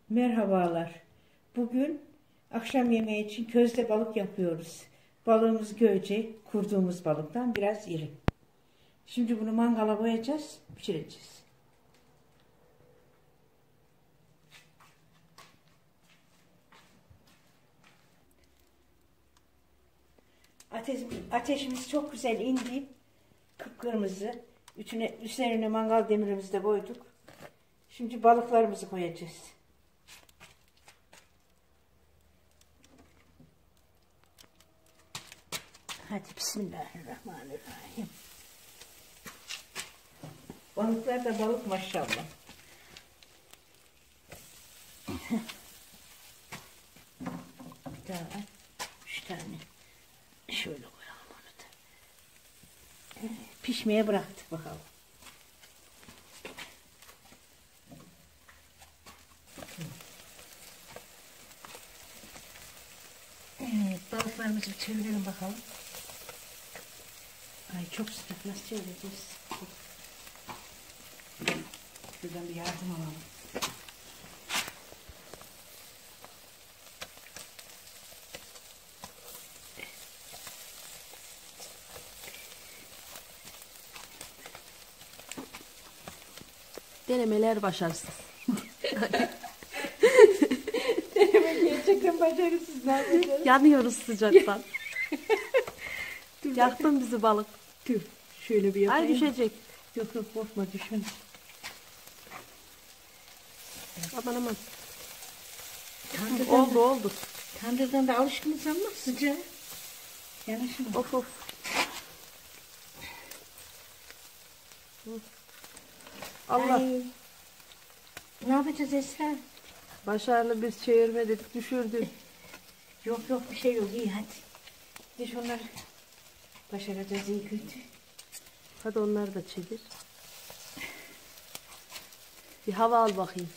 Merhabalar. Bugün akşam yemeği için közde balık yapıyoruz. Balığımız göce, kurduğumuz balıktan biraz iri. Şimdi bunu mangala koyacağız, pişireceğiz. Ateşimiz çok güzel indi. Kıpkırmızı. Üzerine mangal demirimizi de koyduk. Şimdi balıklarımızı koyacağız. Hadi bismillahirrahmanirrahim. Balıklar da balık maşallah. Bir daha 3 tane. Şöyle koyalım onu da. Pişmeye bıraktık bakalım. Evet, balıklarımızı çevirelim bakalım. Ay çok sıcak, nasıl çevireceğiz? Şuradan bir yardım alalım. Denemeler başarısız. Denemek gerçekten başarısız. Ne yapacağız? Yanıyoruz sıcaktan. Yaktın bizi balık. Dur, şöyle bir yapayım. Ay düşecek. Yok yok, korkma düşün. Aman aman. Tandırdan Oldu. Tandırdan da alışkınız ama sıcağı. Yanaşın. Of. Allah. Ay, ne yapacağız Esra? Başarılı biz çevirmedik, düşürdü. Yok bir şey yok, iyi hadi. Bir de şunları başaracağız iyi kötü. Hadi onları da çevir. Bir hava al bakayım.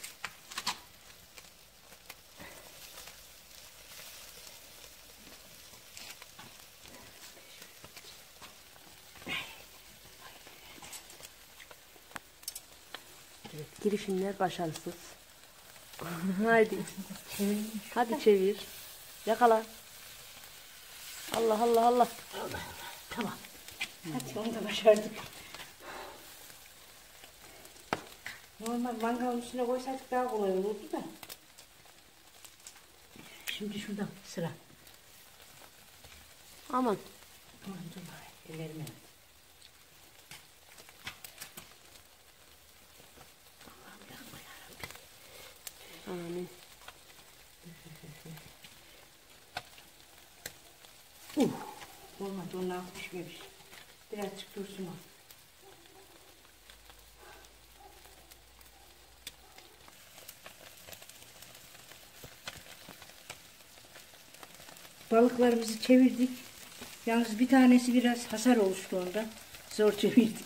Evet, girişimler başarısız. Haydi. Hadi çevir. Yakala. Allah. Tamam. Hadi onu da başardık. Normal mangalın üstüne koysaydık daha kolay olurdu da. Şimdi şuradan sıra. Aman. Aman dur bari, ellerime. Allah'ım yakma yarabbim. Amin. Olmadı, onlar pişmemiş. Birazcık dursun o. Balıklarımızı çevirdik. Yalnız bir tanesi biraz hasar oluştu onda. Zor çevirdik.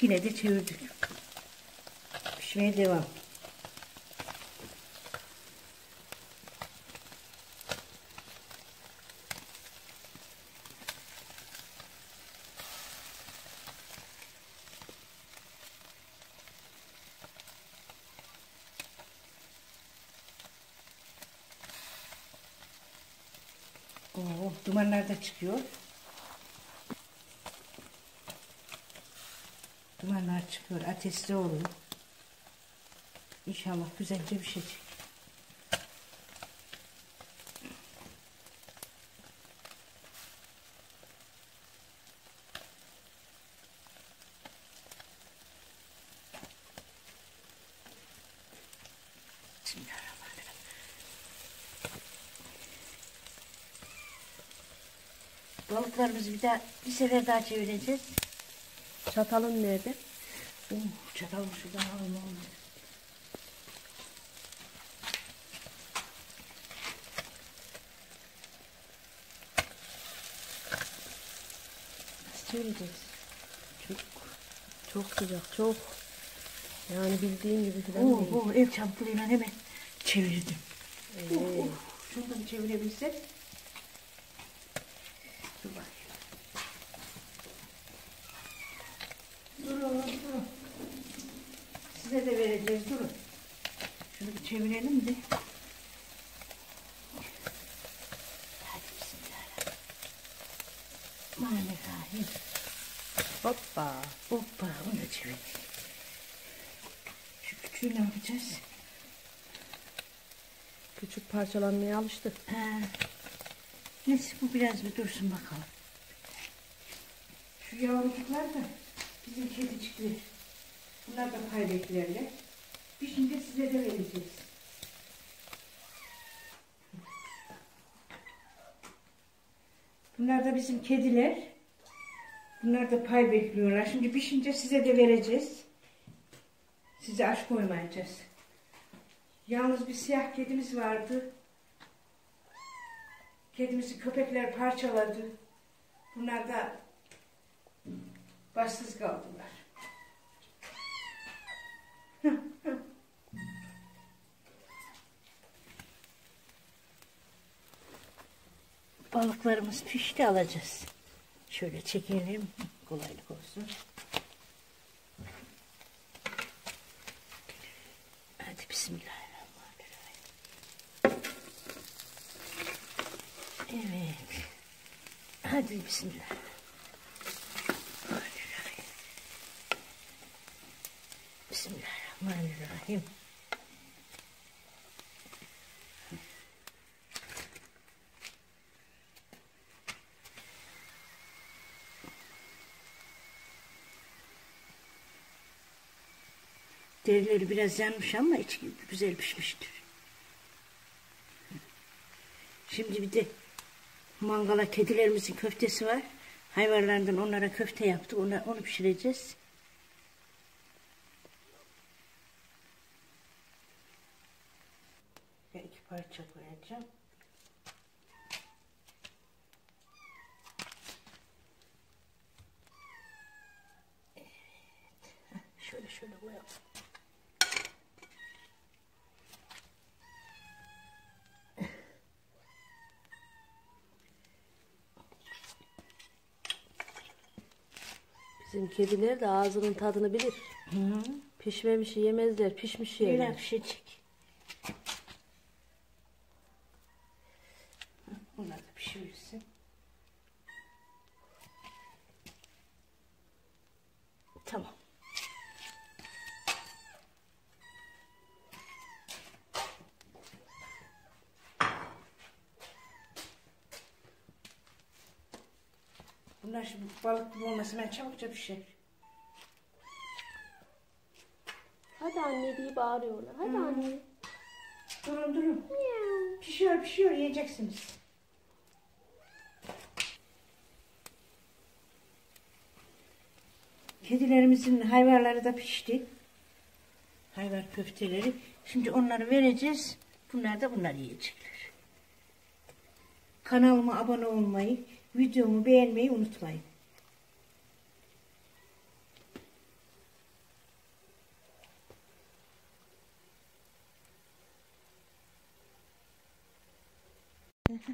Yine de çevirdik. Pişmeye devam. Oo, dumanlar da çıkıyor. Dumanlar çıkıyor. Ateşli oluyor. İnşallah güzelce pişecek. Bismillahirrahmanirrahim. Balıklarımızı bir sefer daha çevireceğiz. Çatalın nerede? Çatal şuradan alalım olmadı. Nasıl çevireceğiz? Çok sıcak, çok. Yani bildiğin gibi falan değil. El çabukluğuyla hemen çevirdim. Şuradan çevirebilsek. Dur bakayım. Durun. Size de vereceğiz, durun. Şunu bir çevirelim de. Hadi bismillahirrahmanirrahim. Hoppa. Hoppa, onu da çevir. Şu küçüğü ne yapacağız? Küçük parçalanmaya alıştı. Ha. Neyse bu biraz bir dursun bakalım. Şu yavrucuklar da bizim kedicikler. Bunlar da pay beklerler. Pişince size de vereceğiz. Bunlar da bizim kediler. Bunlar da pay bekliyorlar. Şimdi pişince size de vereceğiz. Size aç koymayacağız. Yalnız bir siyah kedimiz vardı. Kedimizi köpekler parçaladı. Bunlar da başsız kaldılar. Balıklarımız pişti, alacağız. Şöyle çekelim, kolaylık olsun. Hadi bismillahirrahmanirrahim. Evet. Hadi bismillahirrahmanirrahim. Bismillahirrahmanirrahim. Derileri biraz yanmış ama içi güzel pişmiştir. Şimdi bir de mangala kedilerimizin köftesi var. Hayvanlardan onlara köfte yaptık. Onu pişireceğiz. Ben 2 parça koyacağım. Evet. Şöyle koyalım. Bizim kediler de ağzının tadını bilir. Hı. Pişmemişi yemezler, pişmişi yerler. Böyle pişecek. Bunlar da pişirirsin. Tamam. Bunlar şimdi balık gibi olmasın, ben çabukça pişer. Hadi anne diye bağırıyorlar. Hadi anne. Durun. Pişiyor, yiyeceksiniz. Kedilerimizin hayvarları da pişti. Hayvar köfteleri. Şimdi onları vereceğiz. Bunlar da bunları yiyecekler. Kanalıma abone olmayı, videomu beğenmeyi unutmayın. Hı hı.